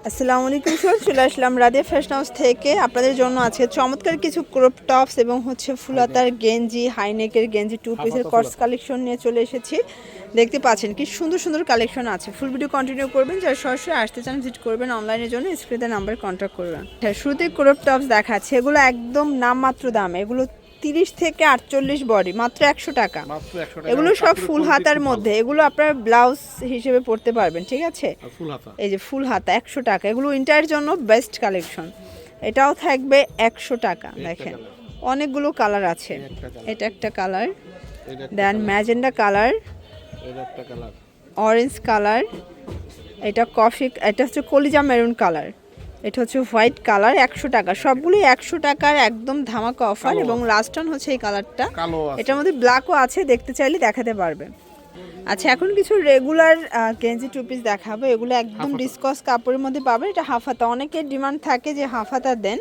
আসসালামু আলাইকুম স্যার, চলে আসলাম রাদিয়া ফ্যাশন হাউস থেকে আপনাদের জন্য আছে চমৎকার কিছু ক্রপ টপস এবং হচ্ছে ফুলাতার গেঞ্জি, হাইনেকের গেঞ্জি, টু পিসের কটস কালেকশন নিয়ে চলে এসেছি। দেখতে পাচ্ছেন কি সুন্দর সুন্দর কালেকশন আছে। ফুল ভিডিও কন্টিনিউ করবেন, যারা সরাসরি আসতে চান ভিজিট করবেন, অনলাইনের জন্য স্ক্রিনে নাম্বার কন্ট্যাক্ট করবেন। শুরুতে ক্রপ টপস দেখাচ্ছে, এগুলো একদম নামমাত্র দাম, এগুলো 30 থেকে 48 বডি, মাত্র 100 টাকা। এগুলো সব ফুল হাতার মধ্যে, এগুলো আপনার ব্লাউজ হিসেবে পরতে পারবেন, ঠিক আছে। এই যে ফুল হাতা 100 টাকা, এগুলো উইন্টারের জন্য বেস্ট কালেকশন। এটাও থাকবে 100 টাকা। দেখেন অনেকগুলো কালার আছে, এটা একটা কালার, দেন ম্যাজেন্ডা কালার, অরেঞ্জ কালার, এটা কফি, এটা হচ্ছে কলিজা মেরুন কালার, এটা হচ্ছে হোয়াইট কালার। 100 টাকা, সবগুলোই 100 টাকার একদম ধামাকা অফার। এবং লাস্ট অন হচ্ছে এই কালারটা, এটার মধ্যে ব্ল্যাকও আছে, দেখতে চাইলে দেখাতে পারবে। আচ্ছা, এখন কিছু রেগুলার গেঞ্জি টু পিস দেখাবো। এগুলো একদম ডিসকস কাপড়ের মধ্যে পাবেন। এটা হাফ হাতা, অনেকের ডিমান্ড থাকে যে হাফ হাতা দেন,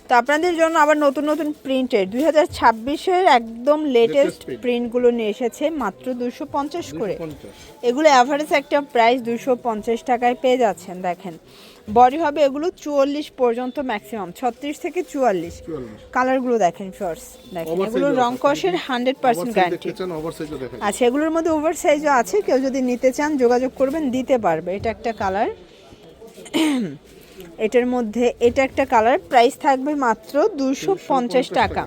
তো আপনাদের জন্য আবার নতুন নতুন প্রিন্টের 2026-এর একদম লেটেস্ট প্রিন্টগুলো নিয়ে এসেছে, মাত্র 250 করে। এগুলো অ্যাভারেজ একটা প্রাইস 250 টাকায় পেয়ে যাচ্ছেন। দেখেন বডি হবে এগুলো 44 পর্যন্ত, ম্যাক্সিমাম 36 থেকে 44। কালারগুলো দেখেন ফার্স্ট, দেখেন এগুলো রং কষের 100% গ্যারান্টি। আচ্ছা, এগুলোর মধ্যে ওভার সাইজও আছে, কেউ যদি নিতে চান যোগাযোগ করবেন, দিতে পারবে। এটা একটা কালার, এটার মধ্যে এটা একটা কালার, প্রাইস থাকবে মাত্র 250 টাকা।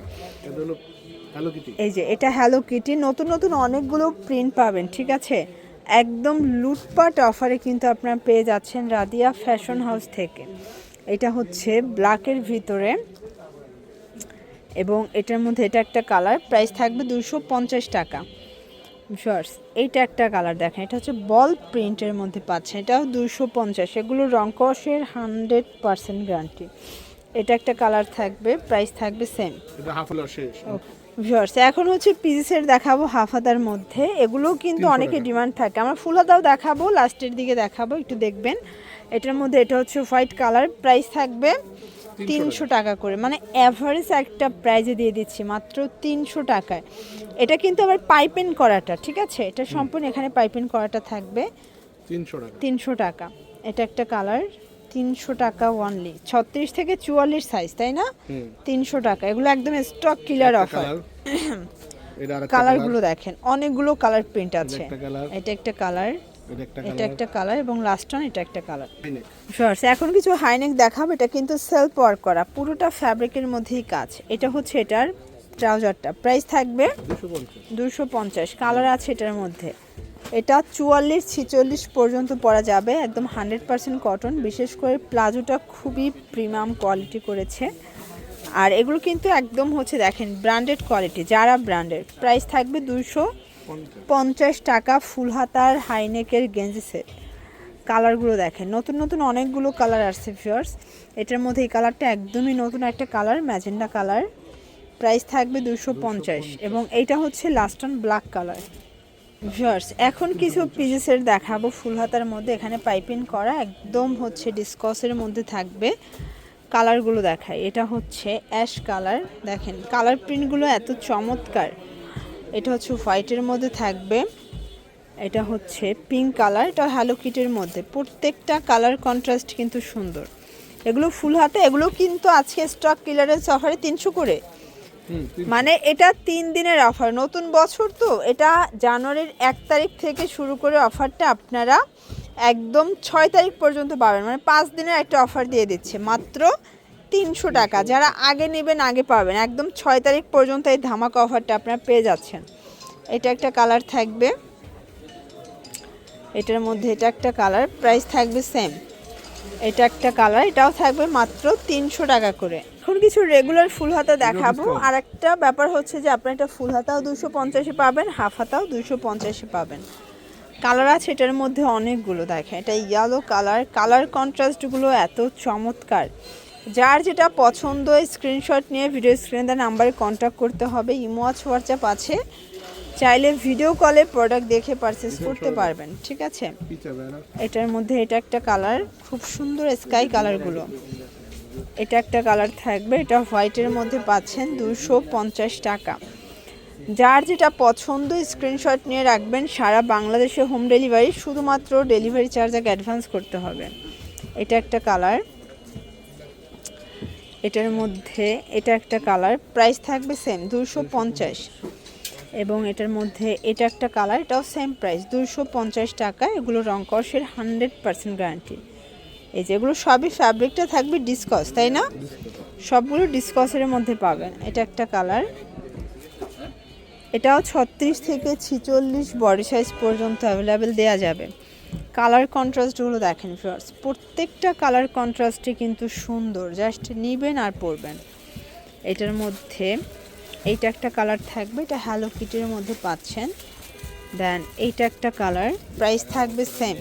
এই যে এটা হ্যালো কিটি, নতুন নতুন অনেকগুলো প্রিন্ট পাবেন, ঠিক আছে। একদম লুটপাট অফারে কিন্তু আপনারা পেয়ে যাচ্ছেন রাদিয়া ফ্যাশন হাউস থেকে। এটা হচ্ছে ব্ল্যাকের ভিতরে, এবং এটার মধ্যে এটা একটা কালার, প্রাইস থাকবে 250 টাকা। শর্টস, এইটা একটা কালার দেখেন, এটা হচ্ছে বল প্রিন্টের মধ্যে পাচ্ছেন, এটাও 250। এগুলো রং কষের 100% গ্যারান্টি। এটা একটা কালার থাকবে, প্রাইস থাকবে সেম। ভিউয়ার্স, এখন হচ্ছে পিসের দেখাবো হাফ হাতার মধ্যে, এগুলো কিন্তু অনেকে ডিমান্ড থাকে। আমরা ফুল হাতাও দেখাবো, লাস্টের দিকে দেখাবো, একটু দেখবেন। এটার মধ্যে এটা হচ্ছে হোয়াইট কালার, প্রাইস থাকবে 300 টাকা করে, মানে অ্যাভারেজ একটা প্রাইজে দিয়ে দিচ্ছি মাত্র 300 টাকায়। এটা কিন্তু আবার পাইপিং করাটা, ঠিক আছে, এটা সম্পূর্ণ এখানে পাইপিং করাটা থাকবে 300 টাকা। এটা একটা কালার, 300 টাকা অনলি, 36 থেকে 44 সাইজ, তাই না? 300 টাকা, এগুলো একদম স্টক কিলার অফার। কালারগুলো দেখেন, অনেকগুলো কালার প্রিন্ট আছে। এটা একটা কালার, এটা একটা কালার, এবং লাস্ট ওয়ান এটা একটা কালার। শর্টস, এখন কিছু হাইনেক দেখাবো। এটা কিন্তু সেলফ ওয়ার্ক করা, পুরোটা ফ্যাব্রিকের মধ্যেই কাজ। এটা হচ্ছে এটার ট্রাউজারটা, প্রাইস থাকবে 250। কালার আছে এটার মধ্যে, এটা 44-46 পর্যন্ত পরা যাবে, একদম 100% কটন। বিশেষ করে প্লাজোটা খুবই প্রিমিয়াম কোয়ালিটি করেছে, আর এগুলো কিন্তু একদম হচ্ছে দেখেন ব্র্যান্ডেড কোয়ালিটি, যারা ব্র্যান্ডেড। প্রাইস থাকবে 250 টাকা। ফুল হাতার হাইনেকের গেঞ্জি সেট। কালারগুলো দেখেন, নতুন নতুন অনেকগুলো কালার আসছে ভিউয়ার্স। এটার মধ্যে এই কালারটা একদমই নতুন একটা কালার, ম্যাজেন্ডা কালার, প্রাইস থাকবে 250। এবং এইটা হচ্ছে last on black colour. Viewers, এখন কিছু পিসের দেখাবো ফুল হাতার মধ্যে, এখানে পাইপিং করা, একদম হচ্ছে ডিসকসের মধ্যে থাকবে। কালারগুলো দেখায়, এটা হচ্ছে অ্যাশ কালার, দেখেন কালার প্রিন্টগুলো এত চমৎকার। এটা হচ্ছে হোয়াইটের মধ্যে থাকবে, এটা হচ্ছে পিঙ্ক কালার, এটা হ্যালো কিটের মধ্যে। প্রত্যেকটা কালার কন্ট্রাস্ট কিন্তু সুন্দর। এগুলো ফুল হাতে, এগুলো কিন্তু আজকে স্টক ক্লিয়ারেন্স অফারে 300 করে, মানে এটা 3 দিনের অফার, নতুন বছর তো। এটা জানুয়ারির 1 তারিখ থেকে শুরু করে অফারটা আপনারা একদম 6 তারিখ পর্যন্ত পাবেন, মানে 5 দিনের একটা অফার দিয়ে দিচ্ছে মাত্র 300 টাকা। যারা আগে নেবেন আগে পাবেন, একদম 6 তারিখ পর্যন্ত এই ধামাকা অফারটা আপনারা পেয়ে যাচ্ছেন। এটা একটা কালার থাকবে, এটার মধ্যে এটা একটা কালার, প্রাইস থাকবে সেম। এটা একটা কালার, এটাও থাকবে মাত্র 300 টাকা করে। এখন কিছু রেগুলার ফুল হাতা দেখাবো। আর একটা ব্যাপার হচ্ছে যে আপনার এটা ফুল হাতাও 250-এ পাবেন, হাফ হাতাও 250-এ পাবেন। কালার আছে এটার মধ্যে অনেকগুলো, দেখেন এটা ইয়েলো কালার, কালার কন্ট্রাস্টগুলো এত চমৎকার। যার যেটা পছন্দ স্ক্রিনশট নিয়ে ভিডিও স্ক্রিনে দেওয়া নাম্বারে কন্ট্যাক্ট করতে হবে। ইমো আছে, হোয়াটসঅ্যাপ আছে, চাইলে ভিডিও কলে প্রোডাক্ট দেখে পারচেস করতে পারবেন, ঠিক আছে। এটার মধ্যে এটা একটা কালার, খুব সুন্দর স্কাই কালারগুলো। এটা একটা কালার থাকবে, এটা হোয়াইটের মধ্যে পাচ্ছেন 250 টাকা। যার যেটা পছন্দ স্ক্রিনশট নিয়ে রাখবেন। সারা বাংলাদেশে হোম ডেলিভারি, শুধুমাত্র ডেলিভারি চার্জ আগে অ্যাডভান্স করতে হবে। এটা একটা কালার, এটার মধ্যে এটা একটা কালার, প্রাইস থাকবে সেম 250। এবং এটার মধ্যে এটা একটা কালার, এটাও সেম প্রাইস 250 টাকা। এগুলো রং কষের 100% গ্যারান্টি। এই যে এগুলো সবই ফ্যাব্রিকটা থাকবে ডিসকস, তাই না? সবগুলো ডিসকসের মধ্যে পাবেন। এটা একটা কালার, এটাও 36 থেকে 46 বডি সাইজ পর্যন্ত অ্যাভেলেবেল দেওয়া যাবে। কালার কন্ট্রাস্টগুলো দেখেন ভিউয়ার্স, প্রত্যেকটা কালার কন্ট্রাস্টে কিন্তু সুন্দর, জাস্ট নেবেন আর পরবেন। এটার মধ্যে এইটা একটা কালার থাকবে, এটা হ্যালো কিটির মধ্যে পাচ্ছেন। দেন এইটা একটা কালার, প্রাইস থাকবে সেম।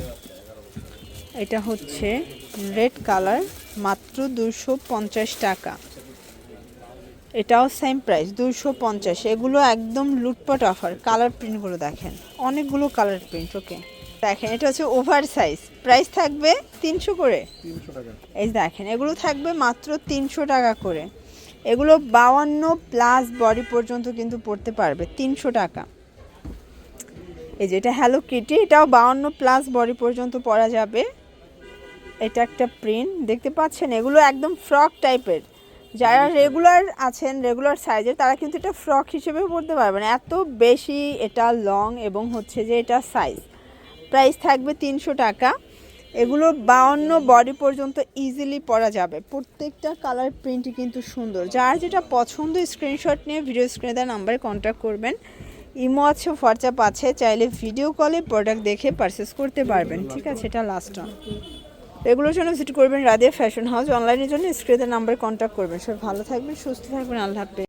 এটা হচ্ছে রেড কালার, মাত্র 250 টাকা। এটাও সেম প্রাইস 250। এগুলো একদম লুটপাট অফার। কালার প্রিন্টগুলো দেখেন, অনেকগুলো কালার প্রিন্ট। ওকে দেখেন, এটা হচ্ছে ওভার সাইজ, প্রাইস থাকবে 300 করে। 300 টাকা। এই দেখেন, এগুলো থাকবে মাত্র 300 টাকা করে। এগুলো 52+ বডি পর্যন্ত কিন্তু পড়তে পারবে, 300 টাকা। এই যে এটা হ্যালো কিটি, এটাও 52+ বডি পর্যন্ত পরা যাবে। এটা একটা প্রিন্ট দেখতে পাচ্ছেন, এগুলো একদম ফ্রক টাইপের। যারা রেগুলার আছেন, রেগুলার সাইজের, তারা কিন্তু এটা ফ্রক হিসেবেও পরতে পারবেন, এত বেশি এটা লং এবং হচ্ছে যে এটা সাইজ। প্রাইস থাকবে 300 টাকা। এগুলো 52 বডি পর্যন্ত ইজিলি পরা যাবে। প্রত্যেকটা কালার প্রিন্টই কিন্তু সুন্দর। যার যেটা পছন্দ স্ক্রিনশট নিয়ে ভিডিও স্ক্রিনে দেওয়া নাম্বারে কন্ট্যাক্ট করবেন। ইমো আছে, হোয়াটসঅ্যাপ আছে, চাইলে ভিডিও কলে প্রোডাক্ট দেখে পারচেস করতে পারবেন। ঠিক আছে, এটা লাস্ট অন। এগুলোর জন্য ভিজিট করবেন রাদিয়া ফ্যাশন হাউস। অনলাইনের জন্য স্ক্রিনে দেওয়া নাম্বারে কন্ট্যাক্ট করবেন। সবাই ভালো থাকবেন, সুস্থ থাকবেন, আল্লাহ হাফেজ।